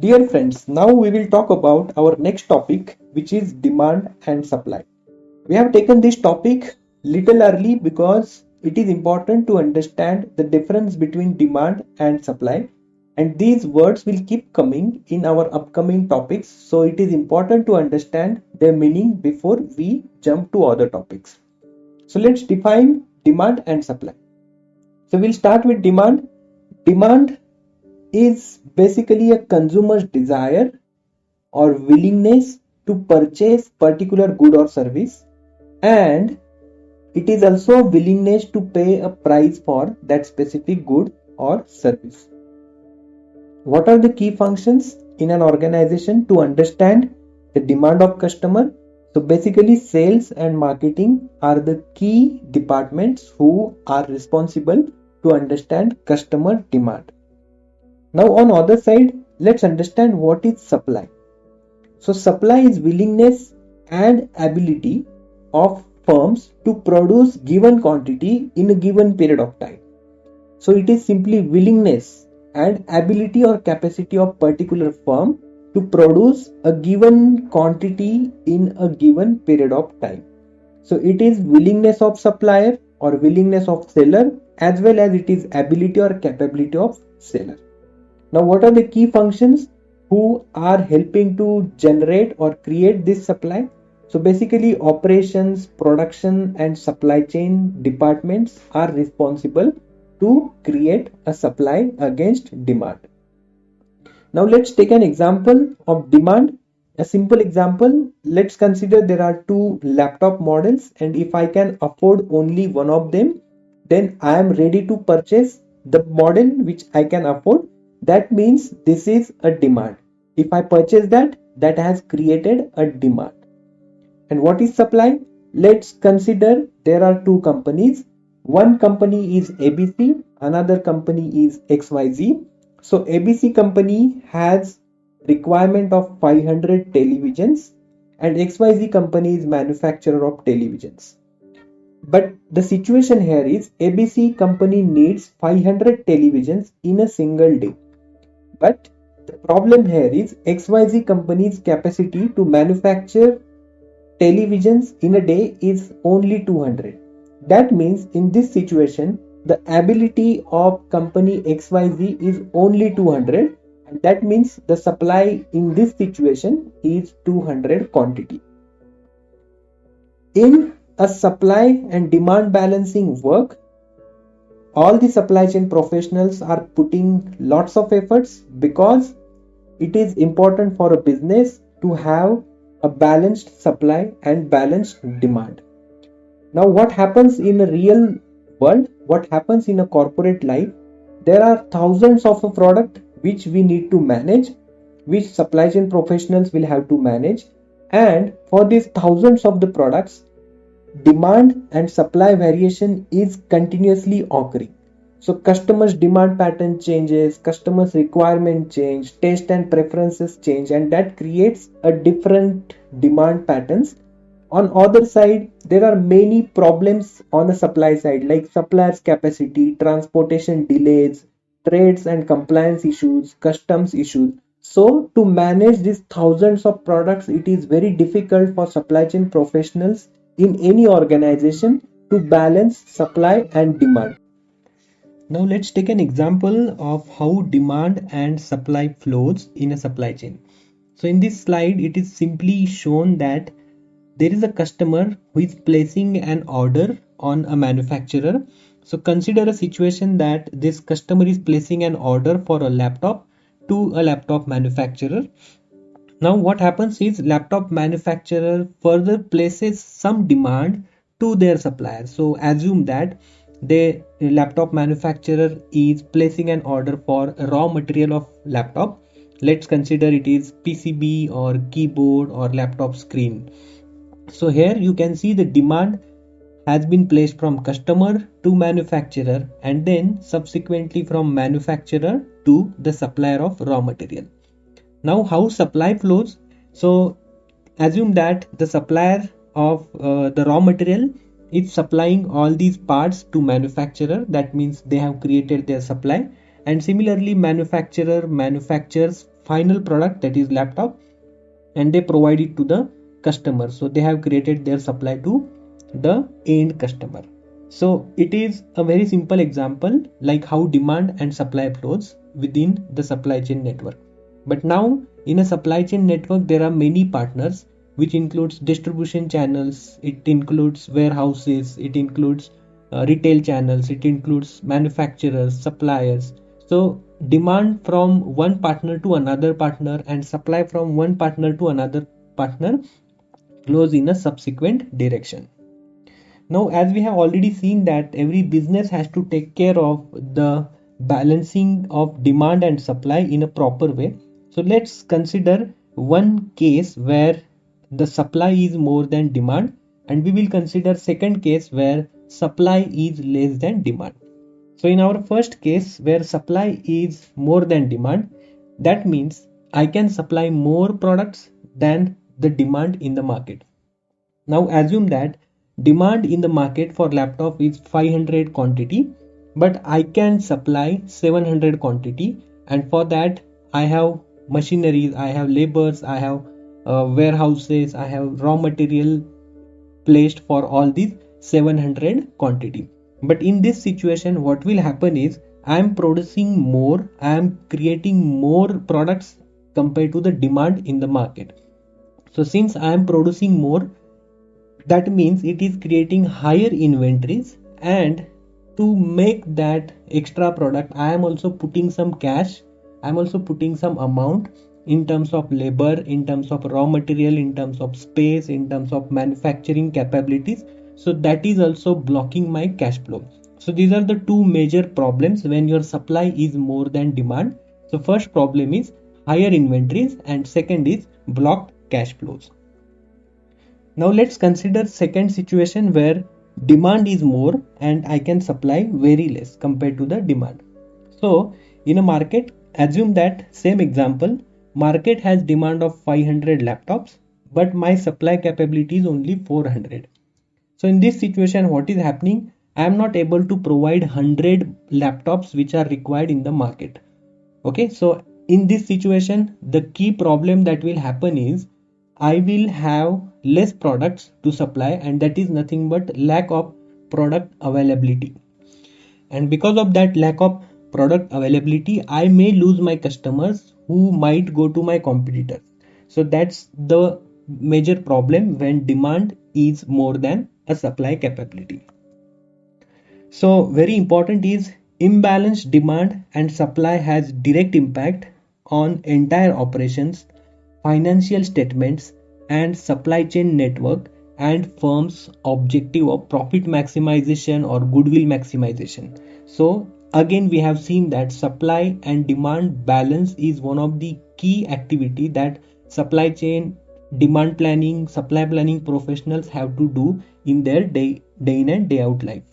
Dear friends, now we will talk about our next topic, which is demand and supply. We have taken this topic little early because it is important to understand the difference between demand and supply, and these words will keep coming in our upcoming topics, so it is important to understand their meaning before we jump to other topics. So let's define demand and supply. So we'll start with demand. Demand is basically a consumer's desire or willingness to purchase particular good or service, and it is also a willingness to pay a price for that specific good or service. What are the key functions in an organization to understand the demand of customer? So basically sales and marketing are the key departments who are responsible to understand customer demand. Now on other side, let's understand what is supply. So supply is willingness and ability of firms to produce given quantity in a given period of time. So it is simply willingness and ability or capacity of particular firm to produce a given quantity in a given period of time. So it is willingness of supplier or willingness of seller, as well as it is ability or capability of seller. Now what are the key functions who are helping to generate or create this supply? So basically operations, production and supply chain departments are responsible to create a supply against demand. Now let's take an example of demand. A simple example, let's consider there are two laptop models, and if I can afford only one of them, then I am ready to purchase the model which I can afford. That means this is a demand. If I purchase that, that has created a demand. And what is supply? Let's consider there are two companies. One company is ABC, another company is XYZ. So ABC company has requirement of 500 televisions and XYZ company is manufacturer of televisions. But the situation here is ABC company needs 500 televisions in a single day. But the problem here is XYZ company's capacity to manufacture televisions in a day is only 200. That means in this situation, the ability of company XYZ is only 200, and that means the supply in this situation is 200 quantity. In a supply and demand balancing work, all the supply chain professionals are putting lots of efforts because it is important for a business to have a balanced supply and balanced demand. Now what happens in a real world, what happens in a corporate life, there are thousands of a product which we need to manage, which supply chain professionals will have to manage, and for these thousands of the products, demand and supply variation is continuously occurring. So customers demand pattern changes, customers requirement change, taste and preferences change, and that creates a different demand patterns. On other side, there are many problems on the supply side, like suppliers capacity, transportation delays, trades and compliance issues, customs issues. So to manage these thousands of products, it is very difficult for supply chain professionals in any organization to balance supply and demand. Now let's take an example of how demand and supply flows in a supply chain. So in this slide, it is simply shown that there is a customer who is placing an order on a manufacturer. So consider a situation that this customer is placing an order for a laptop to a laptop manufacturer. Now what happens is laptop manufacturer further places some demand to their supplier. So assume that the laptop manufacturer is placing an order for a raw material of laptop. Let's consider it is PCB or keyboard or laptop screen. So here you can see the demand has been placed from customer to manufacturer and then subsequently from manufacturer to the supplier of raw material. Now how supply flows? So assume that the supplier of the raw material is supplying all these parts to manufacturer. That means they have created their supply, and similarly manufacturer manufactures final product, that is laptop, and they provide it to the customer. So they have created their supply to the end customer. So it is a very simple example like how demand and supply flows within the supply chain network. But now in a supply chain network there are many partners, which includes distribution channels, it includes warehouses, it includes retail channels, it includes manufacturers, suppliers. So demand from one partner to another partner and supply from one partner to another partner flows in a subsequent direction. Now, as we have already seen that every business has to take care of the balancing of demand and supply in a proper way. So let's consider one case where the supply is more than demand, and we will consider second case where supply is less than demand. So in our first case where supply is more than demand, that means I can supply more products than the demand in the market. Now assume that demand in the market for laptop is 500 quantity, but I can supply 700 quantity, and for that I have machineries, I have labors, I have warehouses, I have raw material placed for all these 700 quantity. But in this situation what will happen is I am producing more, I am creating more products compared to the demand in the market. So since I am producing more, that means it is creating higher inventories, and to make that extra product I am also putting some cash, I am also putting some amount in terms of labor, in terms of raw material, in terms of space, in terms of manufacturing capabilities. So that is also blocking my cash flow. So these are the two major problems when your supply is more than demand. So first problem is higher inventories and second is blocked cash flows. Now let's consider second situation where demand is more and I can supply very less compared to the demand. So in a market, assume that same example, market has demand of 500 laptops, but my supply capability is only 400. So in this situation, what is happening? I am not able to provide 100 laptops which are required in the market. Okay, so in this situation, the key problem that will happen is I will have less products to supply, and that is nothing but lack of product availability. And because of that lack of product availability, I may lose my customers who might go to my competitors. So that's the major problem when demand is more than a supply capability. So very important is imbalanced demand and supply has direct impact on entire operations, financial statements and supply chain network and firms objective of profit maximization or goodwill maximization. So again we have seen that supply and demand balance is one of the key activity that supply chain, demand planning, supply planning professionals have to do in their day in and day out life.